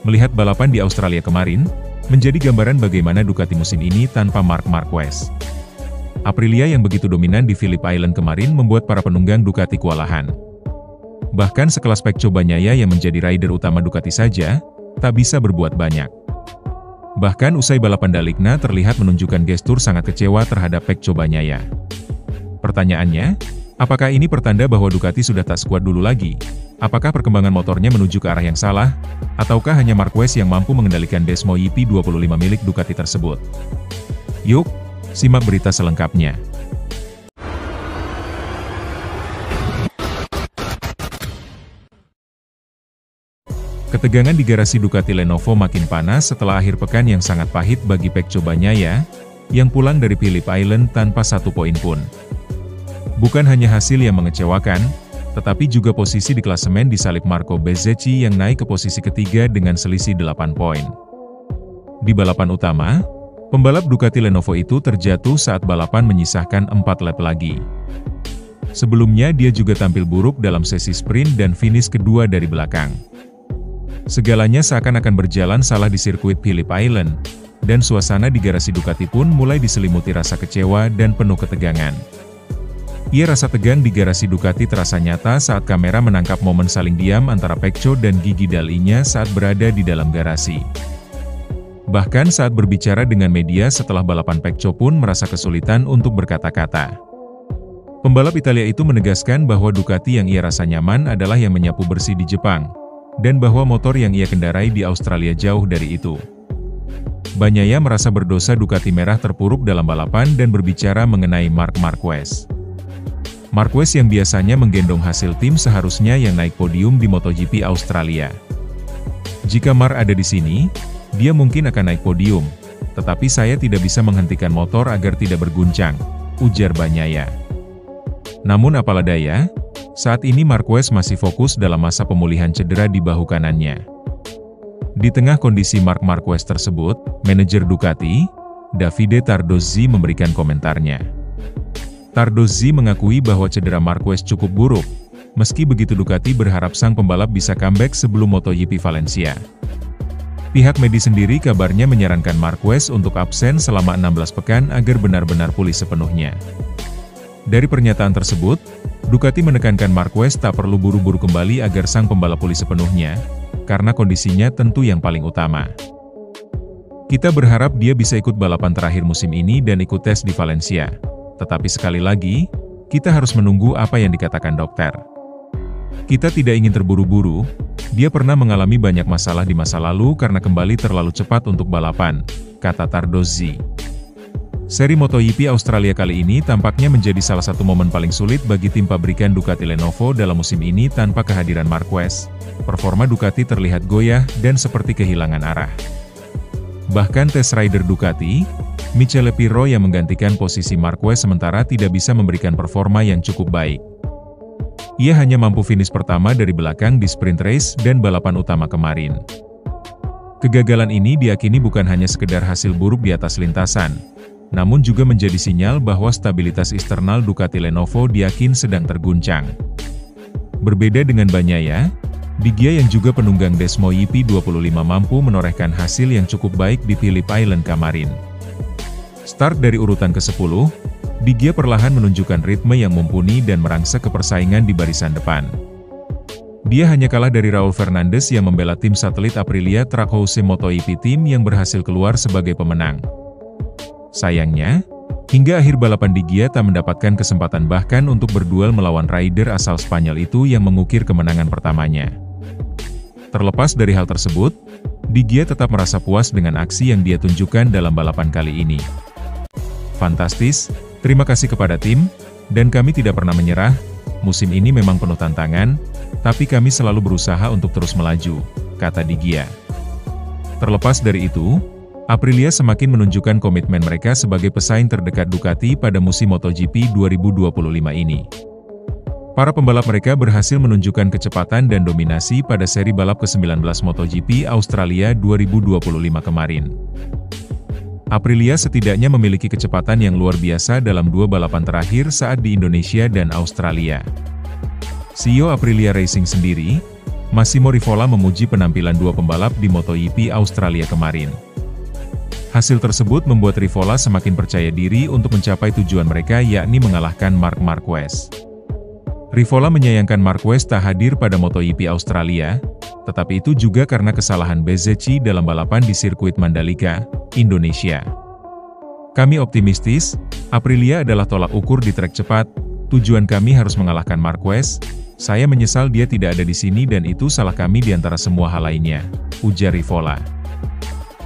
Melihat balapan di Australia kemarin, menjadi gambaran bagaimana Ducati musim ini tanpa Marc Marquez. Aprilia yang begitu dominan di Phillip Island kemarin membuat para penunggang Ducati kewalahan. Bahkan sekelas Pecco Bagnaia yang menjadi rider utama Ducati saja, tak bisa berbuat banyak. Bahkan usai balapan Dalikna terlihat menunjukkan gestur sangat kecewa terhadap Pecco Bagnaia. Pertanyaannya, apakah ini pertanda bahwa Ducati sudah tak sekuat dulu lagi? Apakah perkembangan motornya menuju ke arah yang salah? Ataukah hanya Marquez yang mampu mengendalikan Desmo YP25 milik Ducati tersebut? Yuk, simak berita selengkapnya. Ketegangan di garasi Ducati Lenovo makin panas setelah akhir pekan yang sangat pahit bagi Pecco Bagnaia, yang pulang dari Phillip Island tanpa 1 poin pun. Bukan hanya hasil yang mengecewakan, tetapi juga posisi di klasemen disalip Marco Bezzecchi yang naik ke posisi ketiga dengan selisih 8 poin. Di balapan utama, pembalap Ducati Lenovo itu terjatuh saat balapan menyisahkan 4 lap lagi. Sebelumnya dia juga tampil buruk dalam sesi sprint dan finish kedua dari belakang. Segalanya seakan-akan berjalan salah di sirkuit Phillip Island, dan suasana di garasi Ducati pun mulai diselimuti rasa kecewa dan penuh ketegangan. Rasa tegang di garasi Ducati terasa nyata saat kamera menangkap momen saling diam antara Pecco dan Gigi Dall'Igna saat berada di dalam garasi. Bahkan saat berbicara dengan media setelah balapan, Pecco pun merasa kesulitan untuk berkata-kata. Pembalap Italia itu menegaskan bahwa Ducati yang ia rasa nyaman adalah yang menyapu bersih di Jepang, dan bahwa motor yang ia kendarai di Australia jauh dari itu. Bagnaia merasa berdosa Ducati merah terpuruk dalam balapan dan berbicara mengenai Marc Marquez. Marquez yang biasanya menggendong hasil tim seharusnya yang naik podium di MotoGP Australia. Jika Marc ada di sini, dia mungkin akan naik podium, tetapi saya tidak bisa menghentikan motor agar tidak berguncang, ujar Bagnaia. Namun apalah daya, saat ini Marquez masih fokus dalam masa pemulihan cedera di bahu kanannya. Di tengah kondisi Marc Marquez tersebut, manajer Ducati, Davide Tardozzi memberikan komentarnya. Tardozzi mengakui bahwa cedera Marquez cukup buruk, meski begitu Ducati berharap sang pembalap bisa comeback sebelum MotoGP Valencia. Pihak medis sendiri kabarnya menyarankan Marquez untuk absen selama 16 pekan agar benar-benar pulih sepenuhnya. Dari pernyataan tersebut, Ducati menekankan Marquez tak perlu buru-buru kembali agar sang pembalap pulih sepenuhnya, karena kondisinya tentu yang paling utama. Kita berharap dia bisa ikut balapan terakhir musim ini dan ikut tes di Valencia. Tetapi sekali lagi, kita harus menunggu apa yang dikatakan dokter. Kita tidak ingin terburu-buru, dia pernah mengalami banyak masalah di masa lalu karena kembali terlalu cepat untuk balapan, kata Tardozzi. Seri MotoGP Australia kali ini tampaknya menjadi salah satu momen paling sulit bagi tim pabrikan Ducati Lenovo dalam musim ini tanpa kehadiran Marquez. Performa Ducati terlihat goyah dan seperti kehilangan arah. Bahkan test rider Ducati, Michele Pirro yang menggantikan posisi Marquez sementara tidak bisa memberikan performa yang cukup baik. Ia hanya mampu finish pertama dari belakang di sprint race dan balapan utama kemarin. Kegagalan ini diyakini bukan hanya sekedar hasil buruk di atas lintasan, namun juga menjadi sinyal bahwa stabilitas eksternal Ducati Lenovo diyakin sedang terguncang. Berbeda dengan Bagnaia, Bagnaia yang juga penunggang Desmo YP25 mampu menorehkan hasil yang cukup baik di Phillip Island kemarin. Start dari urutan ke-10, Bagnaia perlahan menunjukkan ritme yang mumpuni dan merangsek ke persaingan di barisan depan. Dia hanya kalah dari Raul Fernandez yang membela tim satelit Aprilia Trackhouse MotoGP Team yang berhasil keluar sebagai pemenang. Sayangnya, hingga akhir balapan Bagnaia tak mendapatkan kesempatan bahkan untuk berduel melawan rider asal Spanyol itu yang mengukir kemenangan pertamanya. Terlepas dari hal tersebut, Bagnaia tetap merasa puas dengan aksi yang dia tunjukkan dalam balapan kali ini. Fantastis, terima kasih kepada tim, dan kami tidak pernah menyerah. Musim ini memang penuh tantangan, tapi kami selalu berusaha untuk terus melaju, kata Bagnaia. Terlepas dari itu, Aprilia semakin menunjukkan komitmen mereka sebagai pesaing terdekat Ducati pada musim MotoGP 2025 ini. Para pembalap mereka berhasil menunjukkan kecepatan dan dominasi pada seri balap ke-19 MotoGP Australia 2025 kemarin. Aprilia setidaknya memiliki kecepatan yang luar biasa dalam 2 balapan terakhir saat di Indonesia dan Australia. CEO Aprilia Racing sendiri, Massimo Rivola memuji penampilan dua pembalap di MotoGP Australia kemarin. Hasil tersebut membuat Rivola semakin percaya diri untuk mencapai tujuan mereka, yakni mengalahkan Marc Marquez. Rivola menyayangkan Marquez tak hadir pada MotoGP Australia, tetapi itu juga karena kesalahan Bezzecchi dalam balapan di sirkuit Mandalika, Indonesia. Kami optimistis, Aprilia adalah tolak ukur di trek cepat, tujuan kami harus mengalahkan Marquez. Saya menyesal dia tidak ada di sini dan itu salah kami di antara semua hal lainnya, ujar Rivola.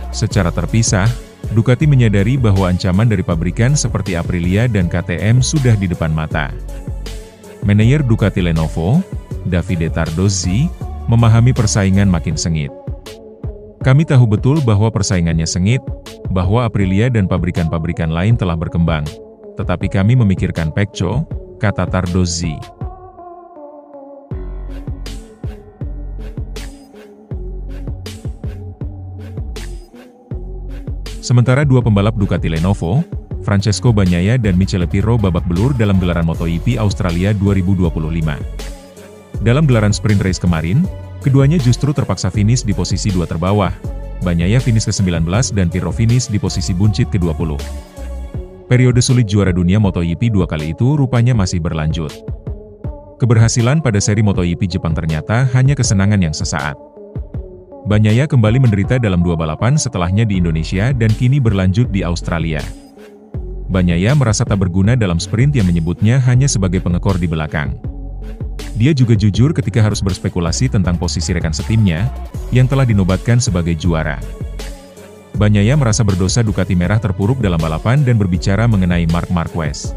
Secara terpisah, Ducati menyadari bahwa ancaman dari pabrikan seperti Aprilia dan KTM sudah di depan mata. Manajer Ducati Lenovo, Davide Tardozzi, memahami persaingan makin sengit. Kami tahu betul bahwa persaingannya sengit, bahwa Aprilia dan pabrikan-pabrikan lain telah berkembang, tetapi kami memikirkan Pecco, kata Tardozzi. Sementara dua pembalap Ducati Lenovo, Francesco Bagnaia dan Michele Pirro babak belur dalam gelaran MotoGP Australia 2025. Dalam gelaran sprint race kemarin, keduanya justru terpaksa finish di posisi dua terbawah. Bagnaia finish ke-19 dan Pirro finish di posisi buncit ke-20. Periode sulit juara dunia MotoGP dua kali itu rupanya masih berlanjut. Keberhasilan pada seri MotoGP Jepang ternyata hanya kesenangan yang sesaat. Bagnaia kembali menderita dalam dua balapan setelahnya di Indonesia dan kini berlanjut di Australia. Bagnaia merasa tak berguna dalam sprint yang menyebutnya hanya sebagai pengekor di belakang. Dia juga jujur ketika harus berspekulasi tentang posisi rekan setimnya, yang telah dinobatkan sebagai juara. Bagnaia merasa berdosa Ducati merah terpuruk dalam balapan dan berbicara mengenai Marc Marquez.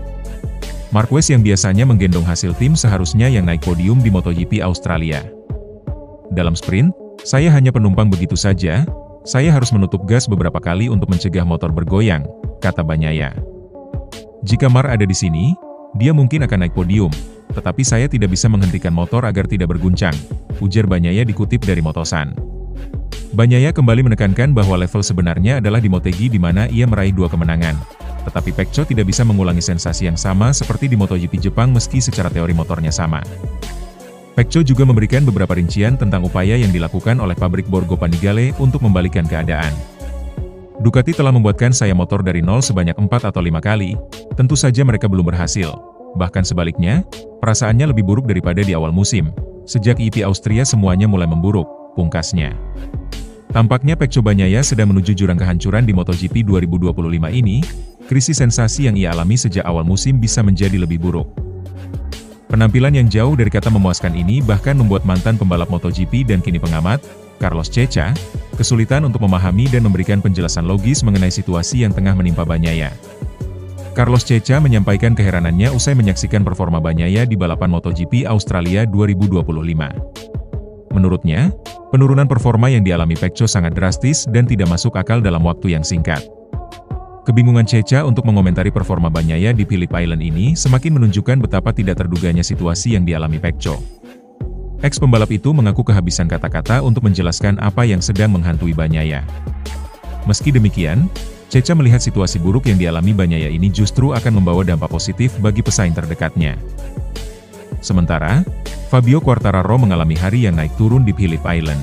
Marquez yang biasanya menggendong hasil tim seharusnya yang naik podium di MotoGP Australia. Dalam sprint, saya hanya penumpang begitu saja, saya harus menutup gas beberapa kali untuk mencegah motor bergoyang, kata Bagnaia. Jika Marc ada di sini, dia mungkin akan naik podium, tetapi saya tidak bisa menghentikan motor agar tidak berguncang, ujar Bagnaia dikutip dari Motosan. Bagnaia kembali menekankan bahwa level sebenarnya adalah di Motegi di mana ia meraih 2 kemenangan, tetapi Pecco tidak bisa mengulangi sensasi yang sama seperti di MotoGP Jepang meski secara teori motornya sama. Pecco juga memberikan beberapa rincian tentang upaya yang dilakukan oleh pabrik Borgo Panigale untuk membalikkan keadaan. Ducati telah membuatkan saya motor dari nol sebanyak 4 atau 5 kali, tentu saja mereka belum berhasil. Bahkan sebaliknya, perasaannya lebih buruk daripada di awal musim. Sejak GP Austria semuanya mulai memburuk, pungkasnya. Tampaknya Pecco Bagnaia sedang menuju jurang kehancuran di MotoGP 2025 ini, krisis sensasi yang ia alami sejak awal musim bisa menjadi lebih buruk. Penampilan yang jauh dari kata memuaskan ini bahkan membuat mantan pembalap MotoGP dan kini pengamat, Carlos Ceca, kesulitan untuk memahami dan memberikan penjelasan logis mengenai situasi yang tengah menimpa Bagnaia. Carlos Ceca menyampaikan keheranannya usai menyaksikan performa Bagnaia di balapan MotoGP Australia 2025. Menurutnya, penurunan performa yang dialami Pecco sangat drastis dan tidak masuk akal dalam waktu yang singkat. Kebingungan Ceca untuk mengomentari performa Bagnaia di Phillip Island ini semakin menunjukkan betapa tidak terduganya situasi yang dialami Pecco. Ex-pembalap itu mengaku kehabisan kata-kata untuk menjelaskan apa yang sedang menghantui Bagnaia. Meski demikian, Ceca melihat situasi buruk yang dialami Bagnaia ini justru akan membawa dampak positif bagi pesaing terdekatnya. Sementara, Fabio Quartararo mengalami hari yang naik turun di Phillip Island.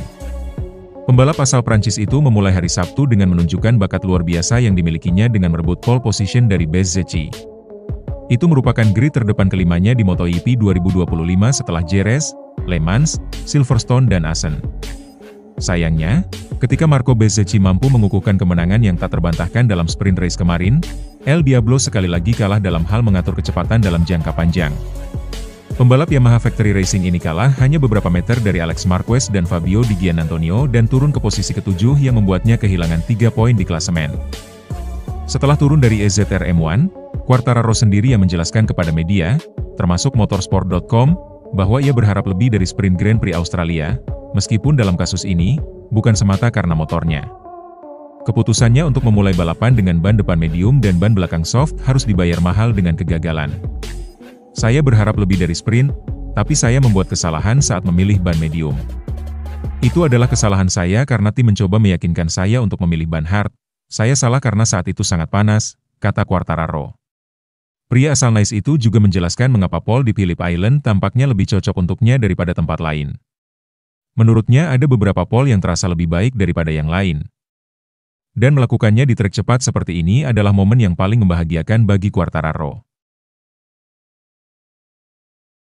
Pembalap asal Prancis itu memulai hari Sabtu dengan menunjukkan bakat luar biasa yang dimilikinya dengan merebut pole position dari Bezzecchi. Itu merupakan grid terdepan kelimanya di MotoGP 2025 setelah Jerez, Le Mans, Silverstone dan Assen. Sayangnya, ketika Marco Bezzecchi mampu mengukuhkan kemenangan yang tak terbantahkan dalam sprint race kemarin, El Diablo sekali lagi kalah dalam hal mengatur kecepatan dalam jangka panjang. Pembalap Yamaha Factory Racing ini kalah hanya beberapa meter dari Alex Marquez dan Fabio Di Giannantonio dan turun ke posisi ke-7 yang membuatnya kehilangan 3 poin di klasemen. Setelah turun dari EZR M1, Quartararo sendiri yang menjelaskan kepada media, termasuk motorsport.com, bahwa ia berharap lebih dari sprint Grand Prix Australia, meskipun dalam kasus ini, bukan semata karena motornya. Keputusannya untuk memulai balapan dengan ban depan medium dan ban belakang soft harus dibayar mahal dengan kegagalan. Saya berharap lebih dari sprint, tapi saya membuat kesalahan saat memilih ban medium. Itu adalah kesalahan saya karena tim mencoba meyakinkan saya untuk memilih ban hard. Saya salah karena saat itu sangat panas, kata Quartararo. Pria asal Nice itu juga menjelaskan mengapa pole di Phillip Island tampaknya lebih cocok untuknya daripada tempat lain. Menurutnya ada beberapa pole yang terasa lebih baik daripada yang lain. Dan melakukannya di trek cepat seperti ini adalah momen yang paling membahagiakan bagi Quartararo.